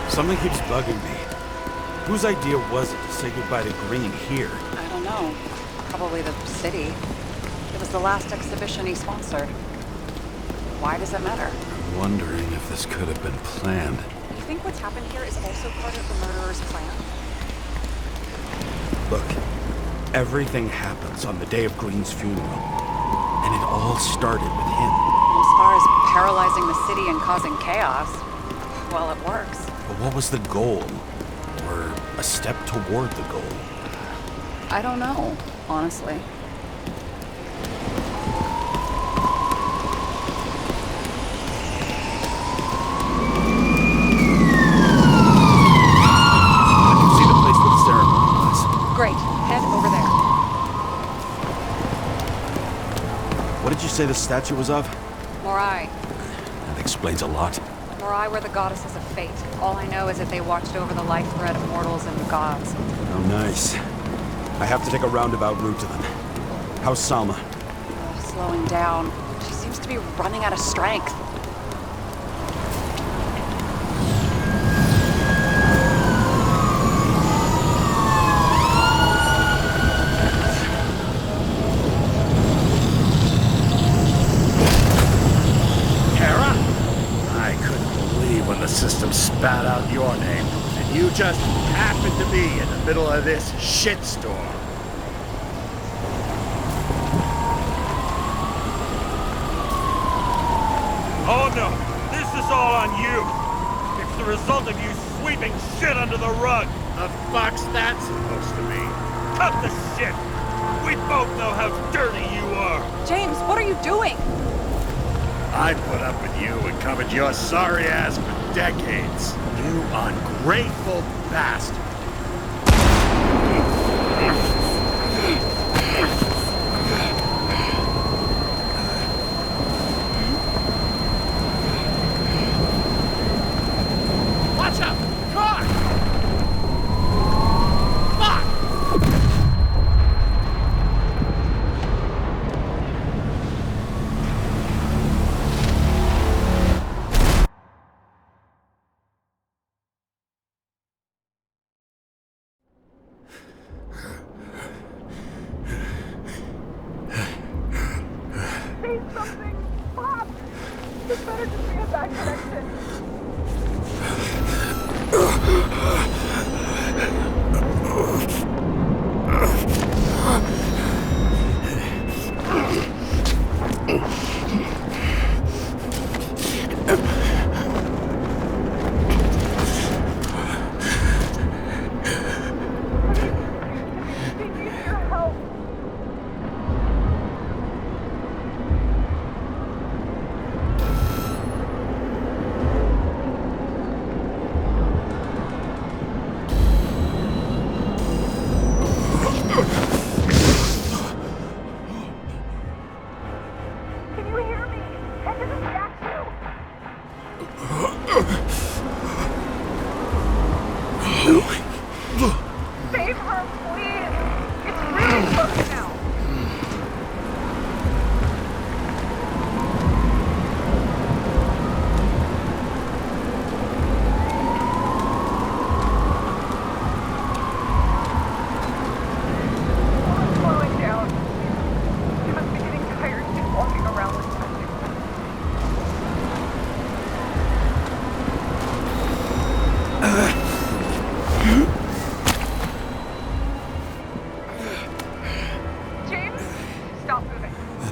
Something keeps bugging me. Whose idea was it to say goodbye to Green here? I don't know. Probably the city. It was the last exhibition he sponsored. Why does it matter? I'm wondering if this could have been planned. You think what's happened here is also part of the murderer's plan? Look, everything happens on the day of Green's funeral. And it all started with him. As far as paralyzing the city and causing chaos, well, it works. But what was the goal? Or a step toward the goal? I don't know, honestly. say the statue was of? Morai. That explains a lot. Morai were the goddesses of fate. All I know is that they watched over the life thread of mortals and gods. Oh, nice. I have to take a roundabout route to them. How's Salma? Slowing down. She seems to be running out of strength. System spat out your name, and you just happened to be in the middle of this shitstorm. Oh no, this is all on you. It's the result of you sweeping shit under the rug. The fuck's that supposed to mean? Cut the shit. We both know how dirty you are. James, what are you doing? I put up with you and covered your sorry ass for decades. You ungrateful bastard. Watch out! Car! Fuck!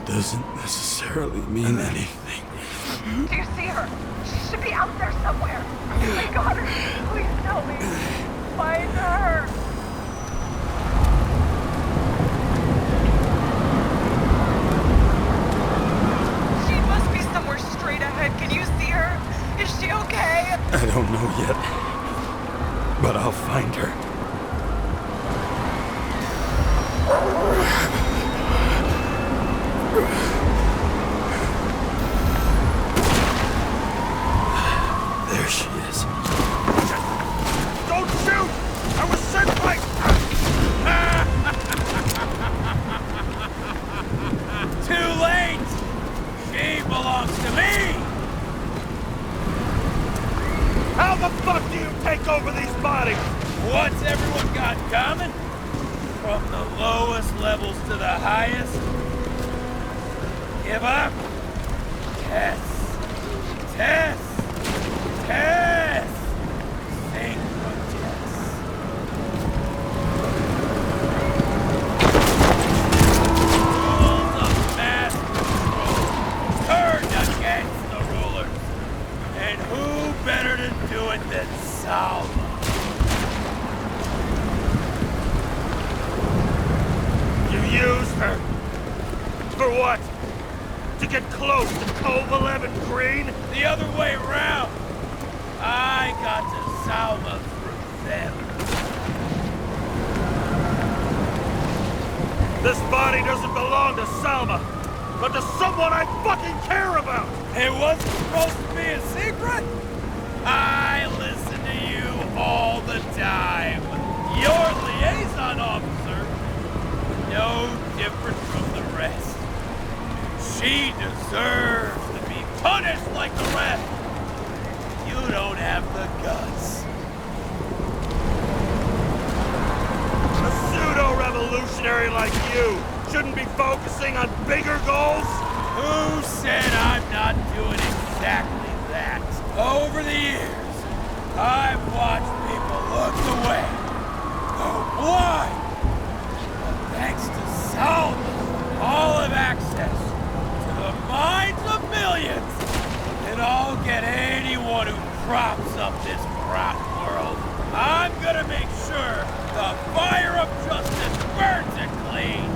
Doesn't necessarily mean anything. Do you see her? She should be out there somewhere. I got her. Please tell me. Find her. She must be somewhere straight ahead. Can you see her? Is she okay? I don't know yet, but I'll find her. There she is. Don't shoot! I was sent by... Too late! She belongs to me! How the fuck do you take over these bodies? What's everyone got in common? From the lowest levels to the highest? Give up? Tess. Tess. Tess. Synchro Tess. Rules of mass control turned against the rulers. And who better to do it than Salma? You used her. For what? To get close to Cove 11 Green? The other way around. I got to Salma through them. This body doesn't belong to Salma. but to someone I fucking care about! It wasn't supposed to be a secret? I listen to you all the time. Your liaison officer, no different from the rest. She deserves to be punished like the rest. You don't have the guts. A pseudo-revolutionary like you shouldn't be focusing on bigger goals? Who said I'm not doing exactly that? Over the years, I've watched people look away, go blind. But thanks to Salvus, all have access to the minds of millions. And I'll get anyone who props up this rotten world. I'm gonna make sure the fire of justice burns it clean.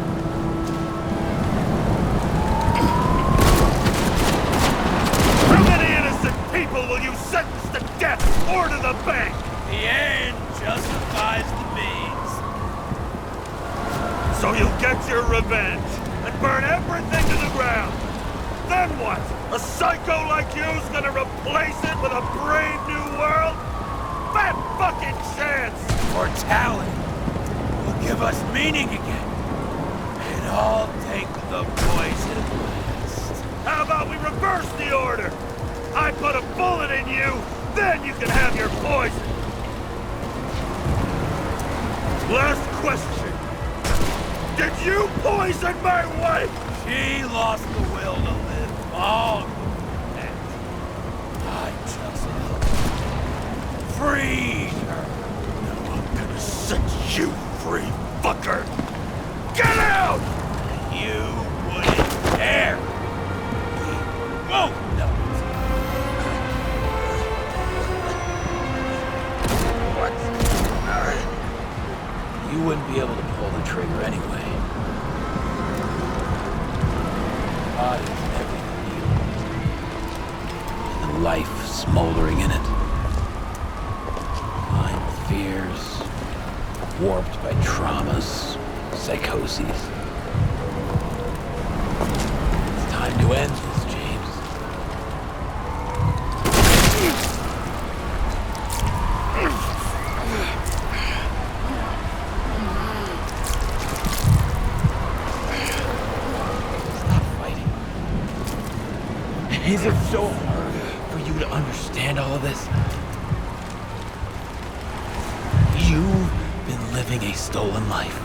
How many innocent people will you sentence to death or to the bank? The end justifies the means. So you'll get your revenge and burn everything to the ground. Then what? A psycho like you's gonna replace it with a brave new world? Bad fucking chance! Mortality will give us meaning again. And I'll take the poison last. How about we reverse the order? I put a bullet in you, then you can have your poison. Last question. Did you poison my wife? She lost the will to live long before that. I just helped freed her. Now I'm gonna set you free, fucker! Get out! You wouldn't dare. We won't know it. What? You wouldn't be able to pull the trigger anyway. Body's everything to you. And the life smoldering in it. Blind with fears, warped by traumas, psychoses. It's time to end this, James. Is it so hard for you to understand all of this? You've been living a stolen life.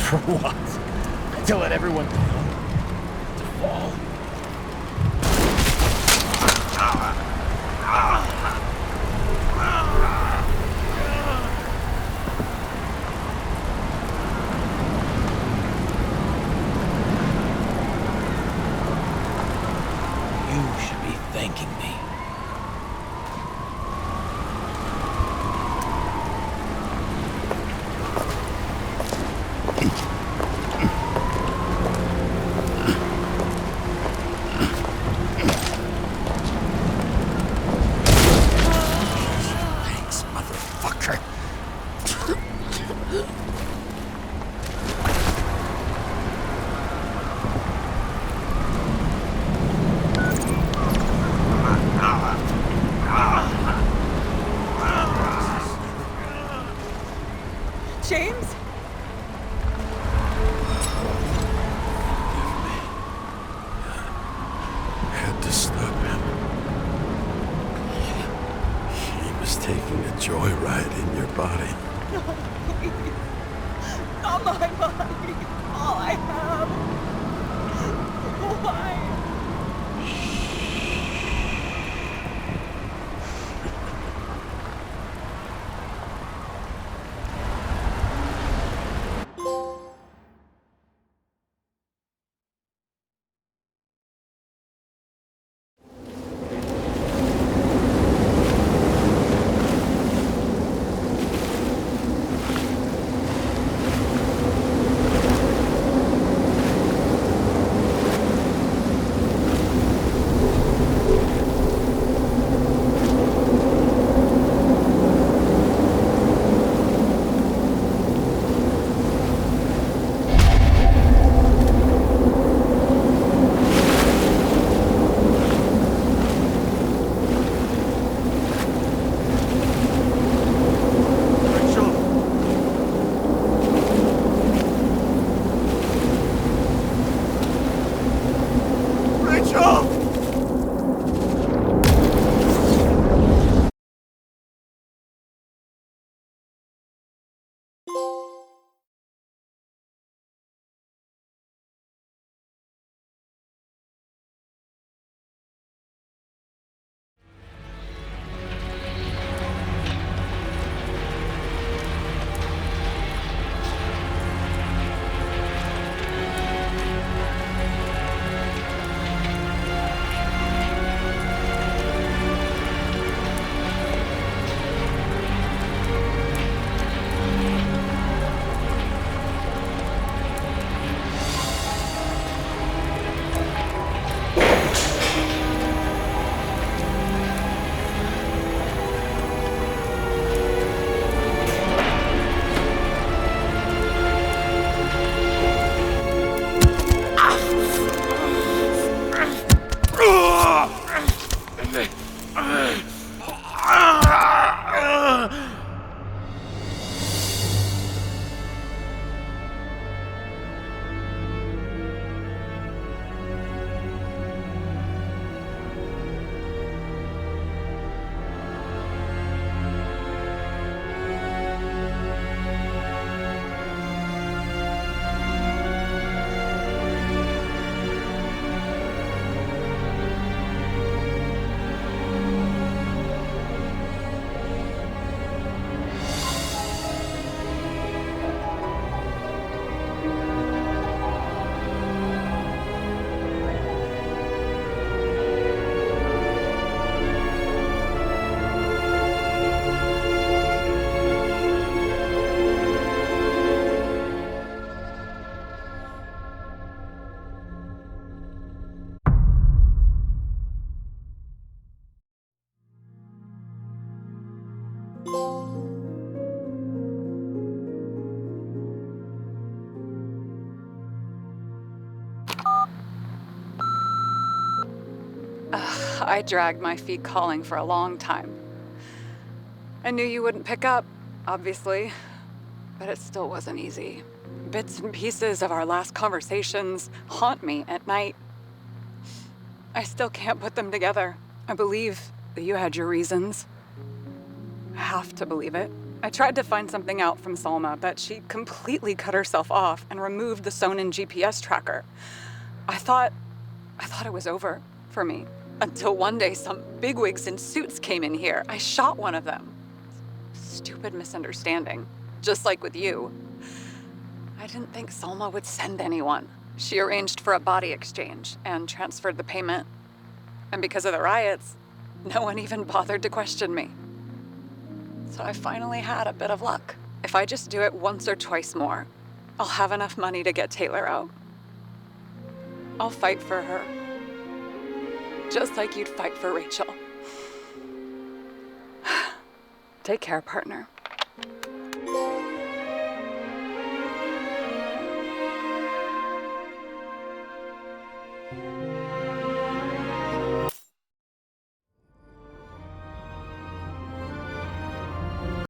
For what? To let everyone down? To fall? You should be thanking me. Thanks, motherfucker. James? Had to stop him. He was taking a joyride in your body. No, please. Not my body. All I have. Why? I dragged my feet calling for a long time. I knew you wouldn't pick up, obviously, but it still wasn't easy. Bits and pieces of our last conversations haunt me at night. I still can't put them together. I believe that you had your reasons. I have to believe it. I tried to find something out from Salma, but she completely cut herself off and removed the Sonin GPS tracker. I thought it was over for me. Until one day some bigwigs in suits came in here. I shot one of them. Stupid misunderstanding, just like with you. I didn't think Salma would send anyone. She arranged for a body exchange and transferred the payment. And because of the riots, no one even bothered to question me. So I finally had a bit of luck. If I just do it once or twice more, I'll have enough money to get Taylor out. I'll fight for her. Just like you'd fight for Rachel. Take care, partner.